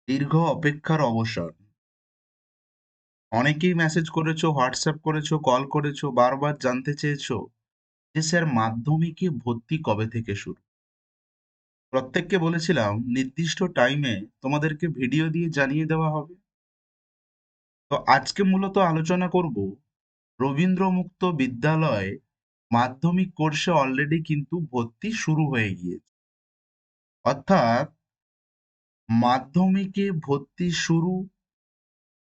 দীর্ঘ অপেক্ষার অবসান। অনেকেই মেসেজ করেছো, হোয়াটসঅ্যাপ করেছো, কল করেছো, বারবার জানতে চেয়েছো যে স্যার মাধ্যমিকে ভর্তি কবে থেকে শুরু? প্রত্যেককে বলেছিলাম নির্দিষ্ট টাইমে তোমাদেরকে ভিডিও দিয়ে জানিয়ে দেওয়া হবে। তো আজকে মূলত আলোচনা করব রবীন্দ্র মুক্ত বিদ্যালয়ে মাধ্যমিক কোর্সে অলরেডি কিন্তু ভর্তি শুরু হয়ে গিয়েছে। অর্থাৎ মাধ্যমিকে ভর্তি শুরু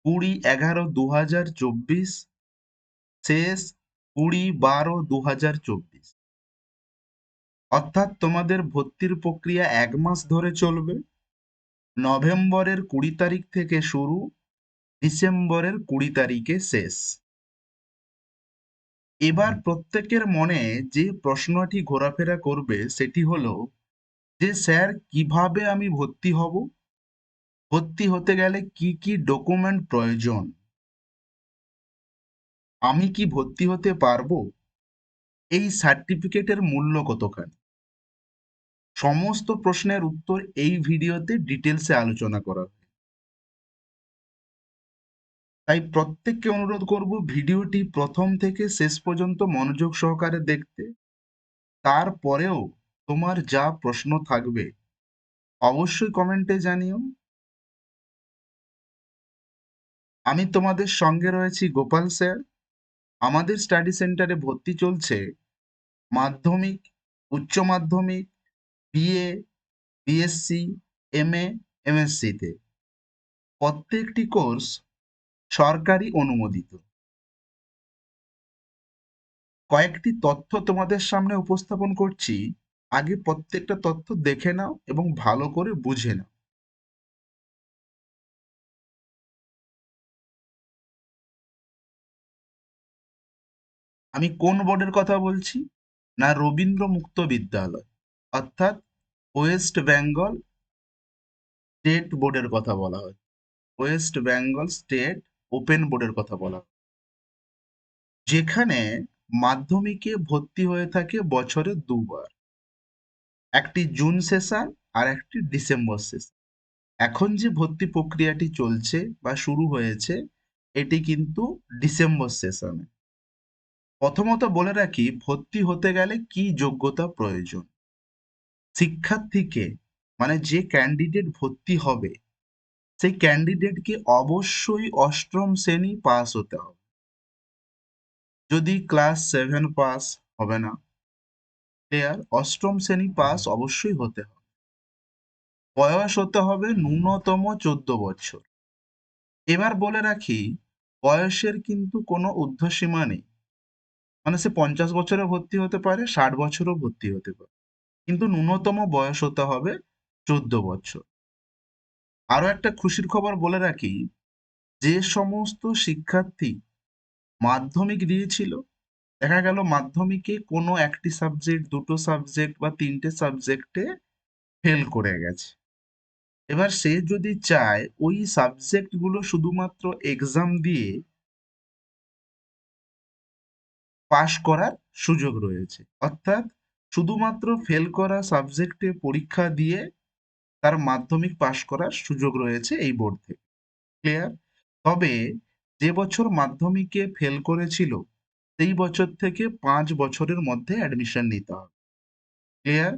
20/11/2024, শেষ 20/12/2024। অর্থাৎ তোমাদের ভর্তির প্রক্রিয়া 1 মাস ধরে চলবে। নভেম্বরের 20 তারিখ থেকে শুরু, ডিসেম্বরের 20 তারিখে শেষ। এবার প্রত্যেকের মনে যে প্রশ্নটি ঘোরাফেরা করবে সেটি হলো যে স্যার কিভাবে আমি ভর্তি হব? ভর্তি হতে গেলে কি কি ডকুমেন্ট প্রয়োজন? আমি কি ভর্তি হতে পারবো? এই সার্টিফিকেটের মূল্য কতখানি? সমস্ত প্রশ্নের উত্তর এই ভিডিওতে ডিটেলসে আলোচনা করা হবে। তাই প্রত্যেককে অনুরোধ করব ভিডিওটি প্রথম থেকে শেষ পর্যন্ত মনোযোগ সহকারে দেখতে। তারপরেও তোমার যা প্রশ্ন থাকবে অবশ্যই কমেন্টে জানিও। আমি তোমাদের সঙ্গে রয়েছি গোপাল স্যার। আমাদের স্টাডি সেন্টারে ভর্তি চলছে মাধ্যমিক, উচ্চ মাধ্যমিক, বিএ, বিএসসি, এমএ, এমএসসিতে। প্রত্যেকটি কোর্স সরকারি অনুমোদিত। কয়েকটি তথ্য তোমাদের সামনে উপস্থাপন করছি। আগে প্রত্যেকটা তথ্য দেখে নাও এবং ভালো করে বুঝে নাও। আমি কোন বোর্ডের কথা বলছি? না, রবীন্দ্র মুক্ত বিদ্যালয়, অর্থাৎ ওয়েস্ট বেঙ্গল স্টেট বোর্ডের কথা বলা হয়। ওয়েস্ট বেঙ্গল স্টেট ওপেন বোর্ডের কথা বলা হয়, যেখানে মাধ্যমিকে ভর্তি হয়ে থাকে বছরে দুবার, একটি জুন সেশন আর একটি ডিসেম্বর সেশন। এখন যে ভর্তি প্রক্রিয়াটি চলছে বা শুরু হয়েছে এটি কিন্তু ডিসেম্বর সেশনে। প্রথমত বলে রাখি ভর্তি হতে গেলে কি যোগ্যতা প্রয়োজন। শিক্ষার্থীকে মানে যে ক্যান্ডিডেট ভর্তি হবে সেই ক্যান্ডিডেটকে অবশ্যই অষ্টম শ্রেণী পাস হতে হবে। যদি ক্লাস 7 পাস হবে না, ক্লিয়ার, অষ্টম শ্রেণী পাস অবশ্যই হতে হবে। বয়স হতে হবে ন্যূনতম 14 বছর। এবার বলে রাখি বয়সের কিন্তু কোনো ঊর্ধ্বসীমা নেই। মানে সে 50 বছরে ভর্তি হতে পারে, 60 বছরও ভর্তি হতে পারে, কিন্তু ন্যূনতম বয়স হতে হবে 14 বছর। আরো একটা খুশির খবর বলে রাখি, যে সমস্ত শিক্ষার্থী মাধ্যমিক দিয়েছিল, দেখা গেল মাধ্যমিকে কোনো একটি সাবজেক্ট, দুটো সাবজেক্ট বা তিনটে সাবজেক্টে ফেল করে গেছে, এবার সে যদি চায় ওই সাবজেক্টগুলো শুধুমাত্র এক্সাম দিয়ে পাশ করার সুযোগ রয়েছে। অর্থাৎ শুধুমাত্র ফেল করা সাবজেক্টে পরীক্ষা দিয়ে তার মাধ্যমিক পাশ করার সুযোগ রয়েছে এই বোর্ড থেকে। ক্লিয়ার? তবে যে বছর মাধ্যমিকে ফেল করেছিল সেই বছর থেকে 5 বছরের মধ্যে অ্যাডমিশন নিতে হবে। ক্লিয়ার?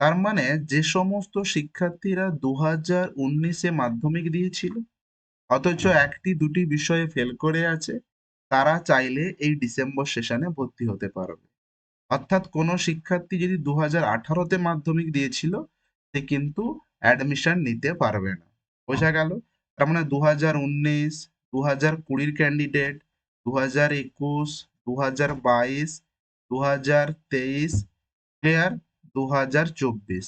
তার মানে যে সমস্ত শিক্ষার্থীরা 2019-এ মাধ্যমিক দিয়েছিল অথচ একটি দুটি বিষয়ে ফেল করে আছে, তারা চাইলে এই ডিসেম্বর সেশনে ভর্তি হতে পারবে। অর্থাৎ কোনো শিক্ষার্থী যদি 2018-তে মাধ্যমিক দিয়েছিল সে কিন্তু অ্যাডমিশন নিতে পারবে না। বোঝা গেল? তার মানে 2019, 2020-র ক্যান্ডিডেট, 2021, 2022, 2023, ক্লিয়ার, 2024,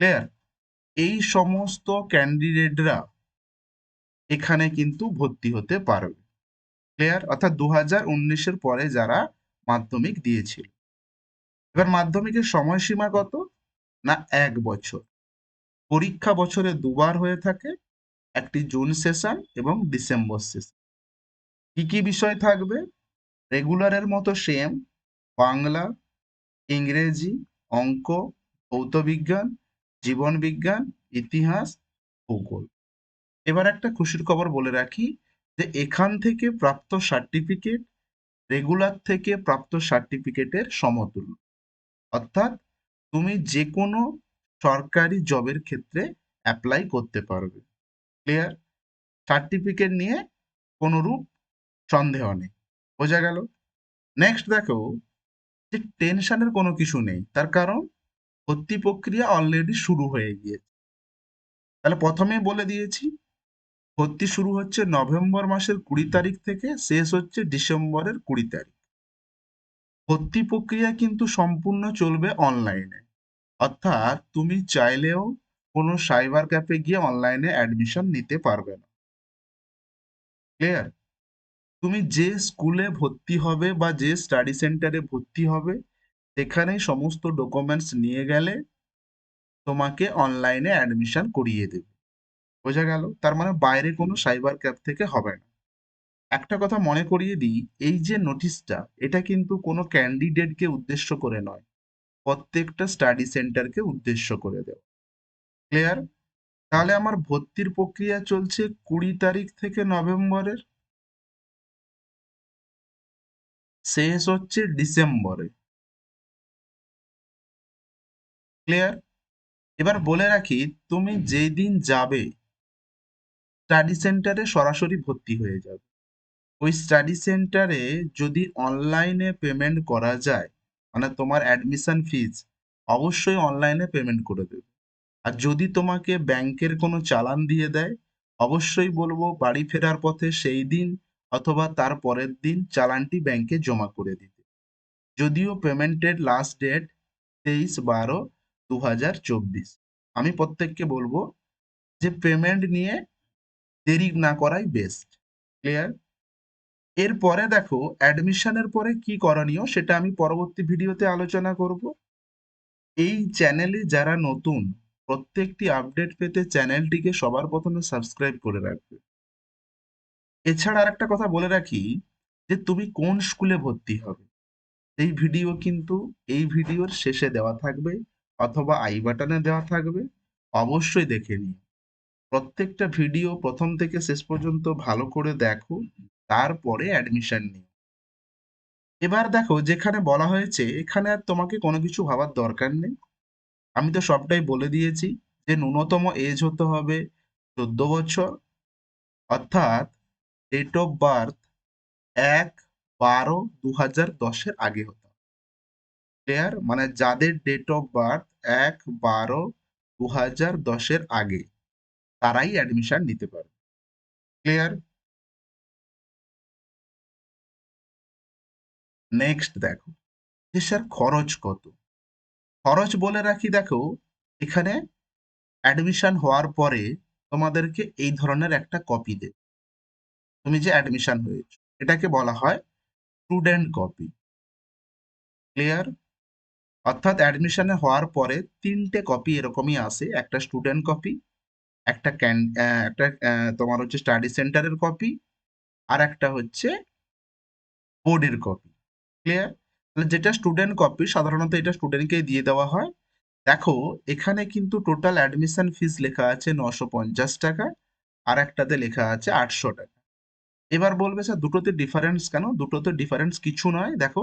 ক্লিয়ার, এই সমস্ত ক্যান্ডিডেটরা এখানে কিন্তু ভর্তি হতে পারবে। ক্লিয়ার? অর্থাৎ 2019-এর পরে যারা মাধ্যমিক দিয়েছিল। এবার মাধ্যমিকের সময়সীমা কত? না, 1 বছর। পরীক্ষা বছরে দুবার হয়ে থাকে, একটি জুন সেশন এবং ডিসেম্বর সেশন। কি কি বিষয় থাকবে? রেগুলারের মতো সেম, বাংলা, ইংরেজি, অঙ্ক, ভৌত বিজ্ঞান, জীবন বিজ্ঞান, ইতিহাস, ভূগোল। এবার একটা খুশির খবর বলে রাখি যে এখান থেকে প্রাপ্ত সার্টিফিকেট রেগুলার থেকে প্রাপ্ত সার্টিফিকেটের সমতুল্য। অর্থাৎ তুমি যে কোনো সরকারি জবের ক্ষেত্রে অ্যাপ্লাই করতে পারবে। ক্লিয়ার? সার্টিফিকেট নিয়ে কোনোরূপ সন্দেহ নেই। বোঝা গেল? নেক্সট দেখো যে টেনশনের কোনো কিছু নেই, তার কারণ ভর্তি প্রক্রিয়া অলরেডি শুরু হয়ে গিয়েছে। তাহলে প্রথমেই বলে দিয়েছি, ভর্তি শুরু হচ্ছে নভেম্বর মাসের 20 তারিখ থেকে, শেষ হচ্ছে ডিসেম্বরের 20 তারিখ। ভর্তি প্রক্রিয়া কিন্তু সম্পূর্ণ চলবে অনলাইনে। অর্থাৎ তুমি চাইলেও কোনো সাইবার ক্যাফে গিয়ে অনলাইনে অ্যাডমিশন নিতে পারবে না। ক্লিয়ার? তুমি যে স্কুলে ভর্তি হবে বা যে স্টাডি সেন্টারে ভর্তি হবে, সেখানেই সমস্ত ডকুমেন্টস নিয়ে গেলে তোমাকে অনলাইনে অ্যাডমিশন করিয়ে দেবে। বোঝা গেল? তার মানে বাইরে কোনো সাইবার ক্যাফ থেকে হবে না। একটা কথা মনে করিয়ে দিই, এই যে নোটিশটা, এটা কিন্তু কোনো ক্যান্ডিডেটকে উদ্দেশ্য করে নয়, প্রত্যেকটা স্টাডি সেন্টারকে উদ্দেশ্য করে দেওয়া। ক্লিয়ার? তাহলে আমার ভর্তির প্রক্রিয়া চলছে 20 তারিখ থেকে নভেম্বরের, শেষ হচ্ছে ডিসেম্বরে। ক্লিয়ার? এবার বলে রাখি, তুমি যেই দিন যাবে স্টাডি সেন্টারে সরাসরি ভর্তি হয়ে যাবে। ওই স্টাডি সেন্টারে যদি অনলাইনে পেমেন্ট করা যায়, মানে তোমার অ্যাডমিশন ফিজ অবশ্যই অনলাইনে পেমেন্ট করে দেবে। আর যদি তোমাকে ব্যাংকের কোনো চালান দিয়ে দেয়, অবশ্যই বলবো বাড়ি ফেরার পথে সেই দিন অথবা তার পরের দিন চালানটি ব্যাংকে জমা করে দিতে। যদিও পেমেন্টের লাস্ট ডেট 23/12/2024। আমি প্রত্যেককে বলবো যে পেমেন্ট নিয়ে দেরি না করাই বেস্ট। ক্লিয়ার? এরপরে দেখো অ্যাডমিশনের পরে কি করণীয় সেটা আমি পরবর্তী ভিডিওতে আলোচনা করব। এই চ্যানেলে যারা নতুন, প্রত্যেকটি আপডেট পেতে চ্যানেলটিকে সবার প্রথমে সাবস্ক্রাইব করে রাখবে। এছাড়া আরেকটা কথা বলে রাখি যে তুমি কোন স্কুলে ভর্তি হবে, এই ভিডিও কিন্তু এই ভিডিওর শেষে দেওয়া থাকবে অথবা আই বাটনে দেওয়া থাকবে, অবশ্যই দেখে নিও। প্রত্যেকটা ভিডিও প্রথম থেকে শেষ পর্যন্ত ভালো করে দেখো, তারপরে অ্যাডমিশন নিও। এবার দেখো যেখানে বলা হয়েছে এখানে আর তোমাকে কোনো কিছু ভাবার দরকার নেই। আমি তো সবটাই বলে দিয়েছি যে ন্যূনতম এজ হতে হবে 14 বছর, অর্থাৎ ডেট অফ বার্থ 1/12/2010 আগে হতে হবে। ক্লিয়ার? মানে যাদের ডেট অফ বার্থ 1/12/2010 আগে, তারাই অ্যাডমিশন নিতে পারবে। ক্লিয়ার? নেক্সট দেখো যে স্যার খরচ কত। খরচ বলে রাখি, দেখো এখানে অ্যাডমিশন হওয়ার পরে তোমাদেরকে এই ধরনের একটা কপি দেবে। তুমি যে অ্যাডমিশন হয়েছে, এটাকে বলা হয় স্টুডেন্ট কপি। ক্লিয়ার? অর্থাৎ অ্যাডমিশনে হওয়ার পরে তিনটে কপি এরকমই আসে, একটা স্টুডেন্ট কপি, তোমার হচ্ছে স্টাডি সেন্টারের কপি, আর একটা হচ্ছে বোর্ডের কপি। ক্লিয়ার? তাহলে যেটা স্টুডেন্ট কপি সাধারণত এটা স্টুডেন্টকে দিয়ে দেওয়া হয়। দেখো এখানে কিন্তু টোটাল অ্যাডমিশন ফিস লেখা আছে 950 টাকা, আর একটাতে লেখা আছে 800 টাকা। এবার বলবে স্যার দুটোতে ডিফারেন্স কেন? দুটোতে ডিফারেন্স কিছু নয়। দেখো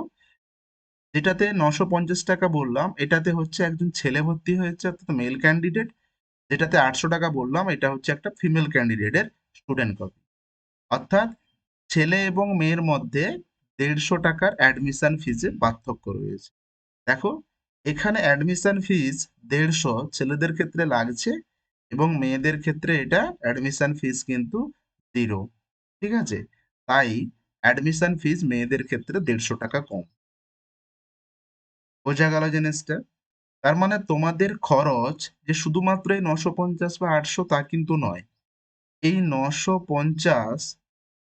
যেটাতে 950 টাকা বললাম, এটাতে হচ্ছে একজন ছেলে ভর্তি হয়েছে অর্থাৎ মেল ক্যান্ডিডেট। যেটাতে 800 টাকা বললাম, এটা হচ্ছে একটা ফিমেল ক্যান্ডিডেটের স্টুডেন্ট কপি। অর্থাৎ ছেলে এবং মেয়ের মধ্যে 150 টাকার অ্যাডমিশন ফিজে পার্থক্য রয়েছে। দেখো এখানে অ্যাডমিশন ফিজ 150 ছেলেদের ক্ষেত্রে লাগছে, এবং মেয়েদের ক্ষেত্রে এটা অ্যাডমিশন ফিজ কিন্তু 0। ঠিক আছে? তাই অ্যাডমিশন ফিজ মেয়েদের ক্ষেত্রে 150 টাকা কম। বোঝা গেল জিনিসটা? তার মানে তোমাদের খরচ যে শুধুমাত্র এই 950 বা 800 তা কিন্তু নয়। এই 950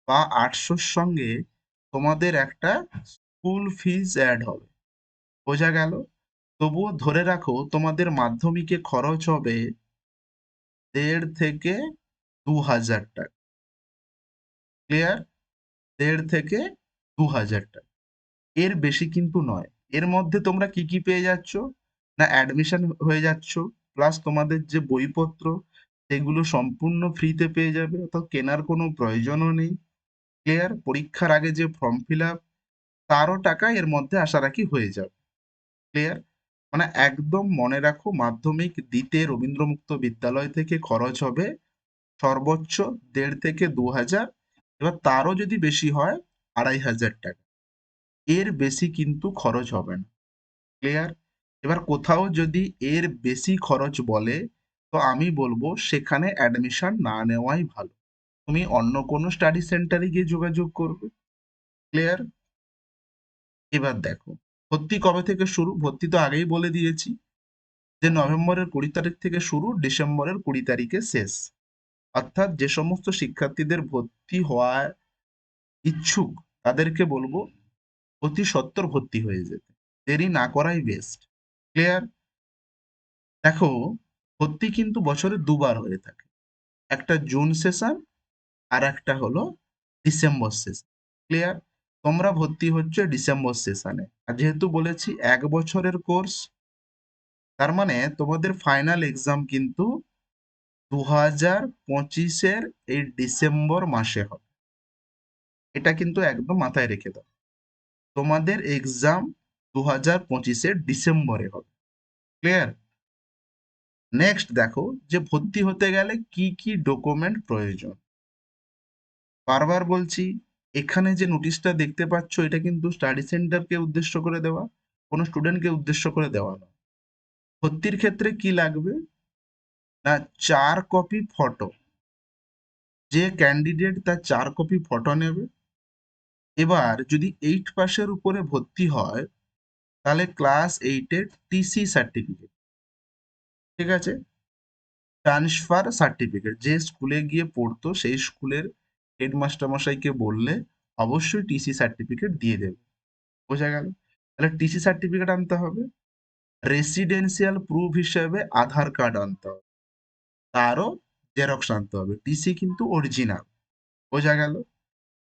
বা 800-র সঙ্গে তোমাদের একটা স্কুল ফিজ অ্যাড হবে। বোঝা গেল? তবুও ধরে রাখো তোমাদের মাধ্যমিকে খরচ হবে 1,500 থেকে 2,000 টাকা। ক্লিয়ার? 1,500 থেকে 2,000 টাকা, এর বেশি কিন্তু নয়। এর মধ্যে তোমরা কি কি পেয়ে যাচ্ছ? না অ্যাডমিশন হয়ে যাচ্ছ, প্লাস তোমাদের যে বইপত্র সেগুলো সম্পূর্ণ ফ্রিতে পেয়ে যাবে, অর্থাৎ কেনার কোনো প্রয়োজনও নেই। ক্লিয়ার? পরীক্ষার আগে যে ফর্ম ফিল আপ তারও টাকা এর মধ্যে আশা রাখি হয়ে যাবে। ক্লিয়ার? মানে একদম মনে রাখো, মাধ্যমিক দিতে রবীন্দ্র মুক্ত বিদ্যালয় থেকে খরচ হবে সর্বোচ্চ ১.৫ থেকে ২,০০০, এবার তারও যদি বেশি হয় ২,৫০০ টাকা। এর বেশি কিন্তু খরচ হবে না। ক্লিয়ার? এবার কোথাও যদি এর বেশি খরচ বলে, তো আমি বলবো সেখানে অ্যাডমিশন না নেওয়াই ভালো। তুমি অন্য কোনো স্টাডি সেন্টারে গিয়ে যোগাযোগ করবে। ক্লিয়ার? এবার দেখো, ভর্তি কবে থেকে শুরু? ভর্তি তো আগেই বলে দিয়েছি যে নভেম্বরের ২০ তারিখ থেকে শুরু, ডিসেম্বরের ২০ তারিখে শেষ। অর্থাৎ যে সমস্ত শিক্ষার্থীদের ভর্তি হওয়ার ইচ্ছুক তাদেরকে বলবো অতি সত্বর ভর্তি হয়ে যেতে, দেরি না করাই বেস্ট। ক্লিয়ার? দেখো, ভর্তি কিন্তু বছরে দুবার হয়ে থাকে, একটা জুন সেশন আর একটা হলো ডিসেম্বর সেশন। ক্লিয়ার? তোমরা ভর্তি হচ্ছে ডিসেম্বর সেশনে, আর যেহেতু বলেছি ১ বছরের কোর্স, তার মানে তোমাদের ফাইনাল এক্সাম কিন্তু ২০২৫-এর এই ডিসেম্বর মাসে হবে। এটা কিন্তু একদম মাথায় রেখে দাও, তোমাদের এক্সাম ২০২৫-এর ডিসেম্বরে হবে। ক্লিয়ার? নেক্সট দেখো, যে ভর্তি হতে গেলে কি কি ডকুমেন্ট প্রয়োজন। বারবার বলছি, এখানে যে নোটিশটা দেখতে পাচ্ছ এটা কিন্তু স্টাডি সেন্টারকে উদ্দেশ্য করে দেওয়া, কোনো স্টুডেন্টকে উদ্দেশ্য করে দেওয়া নয়। ভর্তির ক্ষেত্রে কি লাগবে না, 4 কপি ফটো। যে ক্যান্ডিডেট তার 4 কপি ফটো নেবে। এবার যদি 8 পাসের উপরে ভর্তি হয়, তাহলে ক্লাস 8-এর টিসি সার্টিফিকেট। ঠিক আছে? ট্রান্সফার সার্টিফিকেট, যে স্কুলে গিয়ে পড়তো সেই স্কুলের হেডমাস্টার মশাইকে বললে অবশ্যই টিসি সার্টিফিকেট দিয়ে দেবে। বোঝা গেল? তাহলে টিসি সার্টিফিকেট আনতে হবে। রেসিডেন্সিয়াল প্রুফ হিসেবে আধার কার্ড আনতে হবে, তারও জেরক্স আনতে হবে। টিসি কিন্তু অরিজিনাল। বোঝা গেল?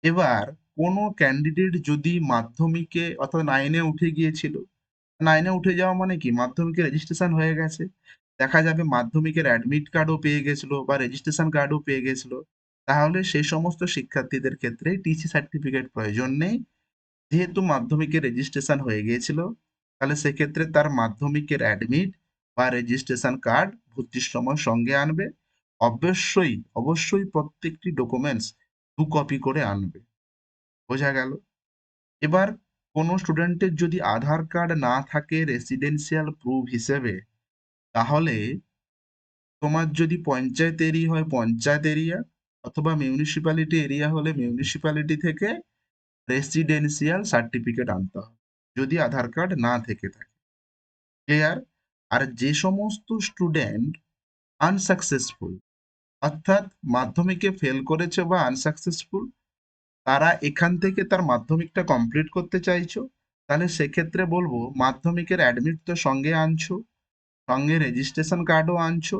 এবার কোনো ক্যান্ডিডেট যদি মাধ্যমিকে অর্থাৎ 9-এ উঠে গিয়েছিল, 9-এ উঠে যাওয়া মানে কি, মাধ্যমিকে রেজিস্ট্রেশন হয়ে গেছে, দেখা যাবে মাধ্যমিকের অ্যাডমিট কার্ডও পেয়ে গেছিল বা রেজিস্ট্রেশন কার্ডও পেয়ে গেছিল, তাহলে সেই সমস্ত শিক্ষার্থীদের ক্ষেত্রে টিসি সার্টিফিকেট প্রয়োজন নেই। যেহেতু মাধ্যমিকের রেজিস্ট্রেশন হয়ে গিয়েছিল, তাহলে সেক্ষেত্রে তার মাধ্যমিকের অ্যাডমিট বা রেজিস্ট্রেশন কার্ড ভর্তির সময় সঙ্গে আনবে। অবশ্যই অবশ্যই প্রত্যেকটি ডকুমেন্টস 2 কপি করে আনবে। বোঝা গেল? এবার কোনো স্টুডেন্টের যদি আধার কার্ড না থাকে রেসিডেন্সিয়াল প্রুফ হিসেবে, তাহলে তোমার যদি পঞ্চায়েত এরিয়া হয় পঞ্চায়েত এরিয়া, অথবা মিউনিসিপ্যালিটি এরিয়া হলে মিউনিসিপ্যালিটি থেকে রেসিডেন্সিয়াল সার্টিফিকেট আনতে হবে, যদি আধার কার্ড না থেকে থাকে। ক্লিয়ার? আর যে সমস্ত স্টুডেন্ট আনসাকসেসফুল, অর্থাৎ মাধ্যমিকে ফেল করেছে বা আনসাকসেসফুল, তারা এখান থেকে তার মাধ্যমিকটা কমপ্লিট করতে চাইছো, তাহলে সেক্ষেত্রে বলবো মাধ্যমিকের অ্যাডমিট তো সঙ্গে আনছো, সঙ্গে রেজিস্ট্রেশন কার্ডও আনছো,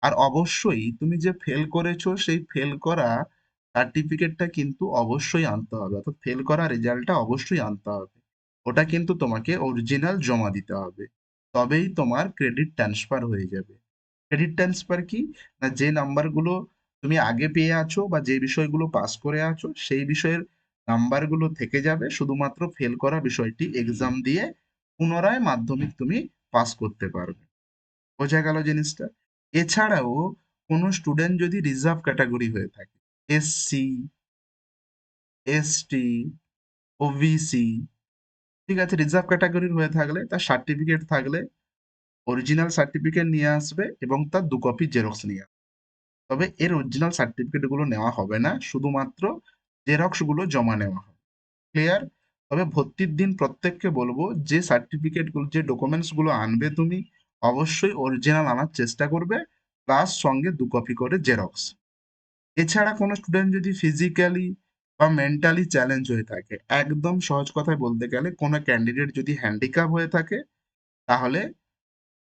আর অবশ্যই তুমি যে ফেল করেছো সেই ফেল করা সার্টিফিকেটটা কিন্তু অবশ্যই আনতে হবে, অর্থাৎ ফেল করা রেজাল্টটা অবশ্যই আনতে হবে। ওটা কিন্তু তোমাকে অরিজিনাল জমা দিতে হবে, তবেই তোমার ক্রেডিট ট্রান্সফার হয়ে যাবে। ক্রেডিট ট্রান্সফার কি না, যে নাম্বারগুলো তুমি আগে পেয়ে আছো বা যে বিষয়গুলো পাস করে আছো সেই বিষয়ের নাম্বারগুলো থেকে যাবে, শুধুমাত্র ফেল করা বিষয়টি এক্সাম দিয়ে পুনরায় মাধ্যমিক তুমি পাস করতে পারবে। বোঝা গেল জিনিসটা? এছাড়াও কোনো স্টুডেন্ট যদি রিজার্ভ ক্যাটাগরি হয়ে থাকে, এসসি, এসটি, ওবিসি, ঠিক আছে, রিজার্ভ ক্যাটাগরির হয়ে থাকলে তার সার্টিফিকেট থাকলে অরিজিনাল সার্টিফিকেট নিয়ে আসবে এবং তার 2 কপি জেরক্স নিয়ে আসবে। তবে এর অরিজিনাল সার্টিফিকেটগুলো নেওয়া হবে না, শুধুমাত্র জেরক্সগুলো জমা নেওয়া হবে। ক্লিয়ার? তবে ভর্তির দিন প্রত্যেককে বলবো যে সার্টিফিকেটগুলো যে ডকুমেন্টসগুলো আনবে তুমি অবশ্যই অরিজিনাল আনার চেষ্টা করবে, প্লাস সঙ্গে 2 কপি করে জেরক্স। এছাড়া কোনো স্টুডেন্ট যদি ফিজিক্যালি বা মেন্টালি চ্যালেঞ্জ হয়ে থাকে, একদম সহজ কথায় বলতে গেলে কোনো ক্যান্ডিডেট যদি হ্যান্ডিক্যাপ হয়ে থাকে, তাহলে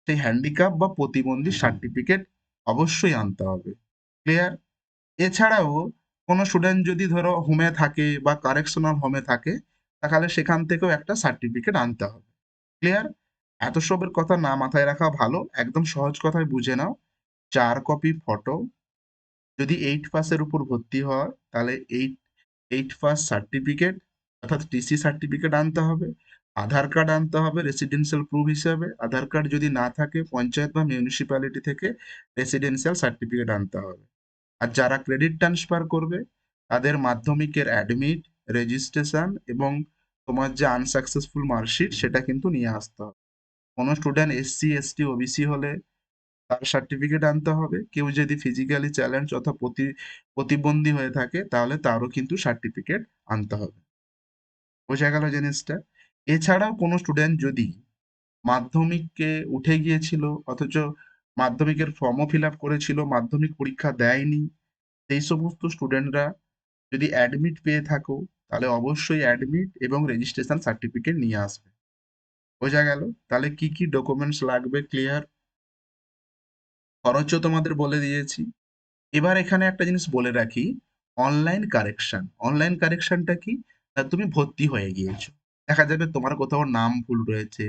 সেই হ্যান্ডিক্যাপ বা প্রতিবন্ধী সার্টিফিকেট অবশ্যই আনতে হবে। ক্লিয়ার? এছাড়াও কোনো স্টুডেন্ট যদি ধরো হোমে থাকে বা কারেকশনাল হোমে থাকে, তাহলে সেখান থেকেও একটা সার্টিফিকেট আনতে হবে। ক্লিয়ার? এত সবের কথা না মাথায় রাখা ভালো, একদম সহজ কথায় বুঝে নাও। 4 কপি ফটো, যদি 8 পাসের উপর ভর্তি হয় তাহলে 8 পাস সার্টিফিকেট অর্থাৎ টিসি সার্টিফিকেট আনতে হবে, আধার কার্ড আনতে হবে রেসিডেন্সিয়াল প্রুফ হিসাবে, আধার কার্ড যদি না থাকে পঞ্চায়েত বা মিউনিসিপ্যালিটি থেকে রেসিডেন্সিয়াল সার্টিফিকেট আনতে হবে। আর যারা ক্রেডিট ট্রান্সফার করবে তাদের মাধ্যমিকের অ্যাডমিট, রেজিস্ট্রেশন এবং তোমার যে আনসাকসেসফুল মার্কশিট সেটা কিন্তু নিয়ে আসতে হবে। কোনো স্টুডেন্ট এসসি এসটি ওবিসি হলে তার সার্টিফিকেট আনতে হবে, কেউ যদি ফিজিক্যালি চ্যালেঞ্জ অথবা প্রতিবন্ধী হয়ে থাকে তাহলে তারও কিন্তু সার্টিফিকেট আনতে হবে। বোঝা গেল জিনিসটা? এছাড়াও কোনো স্টুডেন্ট যদি মাধ্যমিকে উঠে গিয়েছিল অথচ মাধ্যমিকের ফর্মও ফিল আপ করেছিল, মাধ্যমিক পরীক্ষা দেয়নি, সেই সমস্ত স্টুডেন্টরা যদি অ্যাডমিট পেয়ে থাকো তাহলে অবশ্যই অ্যাডমিট এবং রেজিস্ট্রেশন সার্টিফিকেট নিয়ে আসবে। বোঝা গেল? তাহলে কি কি ডকুমেন্টস লাগবে ক্লিয়ার? খরচও তোমাদের বলে দিয়েছি। এবার এখানে একটা জিনিস বলে রাখি, অনলাইন কারেকশন। অনলাইন কারেকশনটা কি? তুমি ভর্তি হয়ে গিয়েছো, দেখা যাবে তোমার কোথাও নাম ভুল রয়েছে,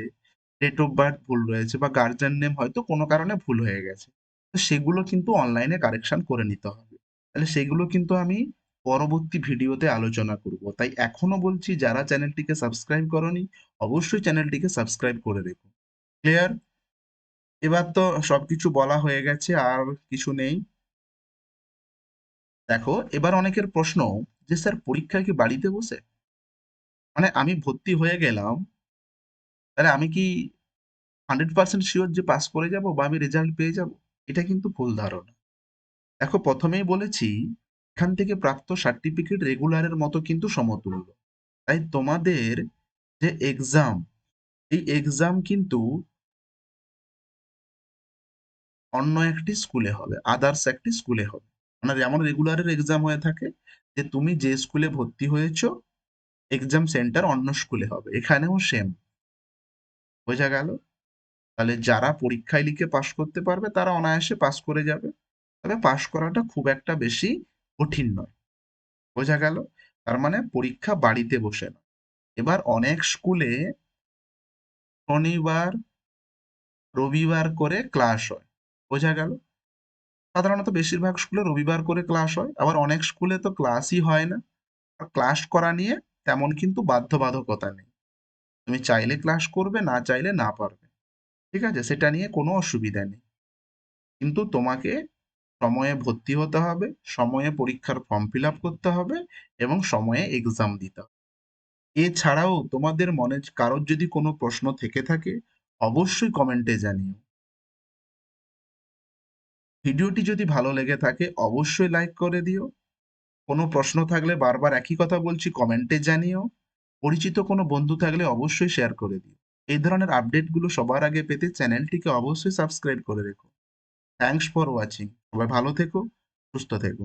ডেট অফ বার্থ ভুল রয়েছে বা গার্জিয়ান নেম হয়তো কোনো কারণে ভুল হয়ে গেছে, তো সেগুলো কিন্তু অনলাইনে কারেকশন করে নিতে হবে। তাহলে সেগুলো কিন্তু আমি পরবর্তী ভিডিওতে আলোচনা করব, তাই এখনো বলছি যারা চ্যানেলটিকে সাবস্ক্রাইব করনি অবশ্যই চ্যানেলটিকে সাবস্ক্রাইব করে রেখো। ক্লিয়ার? এবার তো সবকিছু বলা হয়ে গেছে, আর কিছু নেই। দেখো এবার অনেকের প্রশ্ন যে স্যার পরীক্ষা কি বাড়িতে বসে? মানে আমি ভর্তি হয়ে গেলাম, তাহলে আমি কি 100% শিওর যে পাস করে যাব বা আমি রেজাল্ট পেয়ে যাব? এটা কিন্তু ভুল ধারণা। দেখো প্রথমেই বলেছি এখান থেকে প্রাপ্ত সার্টিফিকেট রেগুলারের মতো কিন্তু সমতুল্য। তাই তোমাদের যে এক্সাম, এই এক্সাম কিন্তু অন্য একটি স্কুলে হবে, আদার্স একটি স্কুলে হবে। মানে যেমন রেগুলারের এক্সাম হয়ে থাকে, যে তুমি যে স্কুলে ভর্তি হয়েছো এক্সাম সেন্টার অন্য স্কুলে হবে, এখানেও সেম। বোঝা গেল? তাহলে যারা পরীক্ষায় লিখে পাশ করতে পারবে তারা অনায়াসে পাশ করে যাবে, তবে পাশ করাটা খুব একটা বেশি কঠিন নয়। বোঝা গেল? তার মানে পরীক্ষা বাড়িতে বসে না। এবার অনেক স্কুলে শনিবার রবিবার করে ক্লাস হয়। বোঝা গেল? সাধারণত বেশিরভাগ স্কুলে রবিবার করে ক্লাস হয়, আবার অনেক স্কুলে তো ক্লাসই হয় না। আর ক্লাস করা নিয়ে তেমন কিন্তু বাধ্যবাধকতা নেই, তুমি চাইলে ক্লাস করবে, না চাইলে না পারবে। ঠিক আছে, সেটা নিয়ে কোনো অসুবিধা নেই। কিন্তু তোমাকে সময়ে ভর্তি হতে হবে, সময়ে পরীক্ষার ফর্ম ফিল আপ করতে হবে এবং সময়ে এক্সাম দিতে হবে। এছাড়াও তোমাদের মনে কারোর যদি কোনো প্রশ্ন থেকে থাকে অবশ্যই কমেন্টে জানিও। ভিডিওটি যদি ভালো লেগে থাকে অবশ্যই লাইক করে দিও। কোনো প্রশ্ন থাকলে বারবার একই কথা বলছি কমেন্টে জানিও। পরিচিত কোনো বন্ধু থাকলে অবশ্যই শেয়ার করে দিও। এই ধরনের আপডেটগুলো সবার আগে পেতে চ্যানেলটিকে অবশ্যই সাবস্ক্রাইব করে রেখো। Thanks for watching. সবাই ভালো থেকো, সুস্থ থেকো।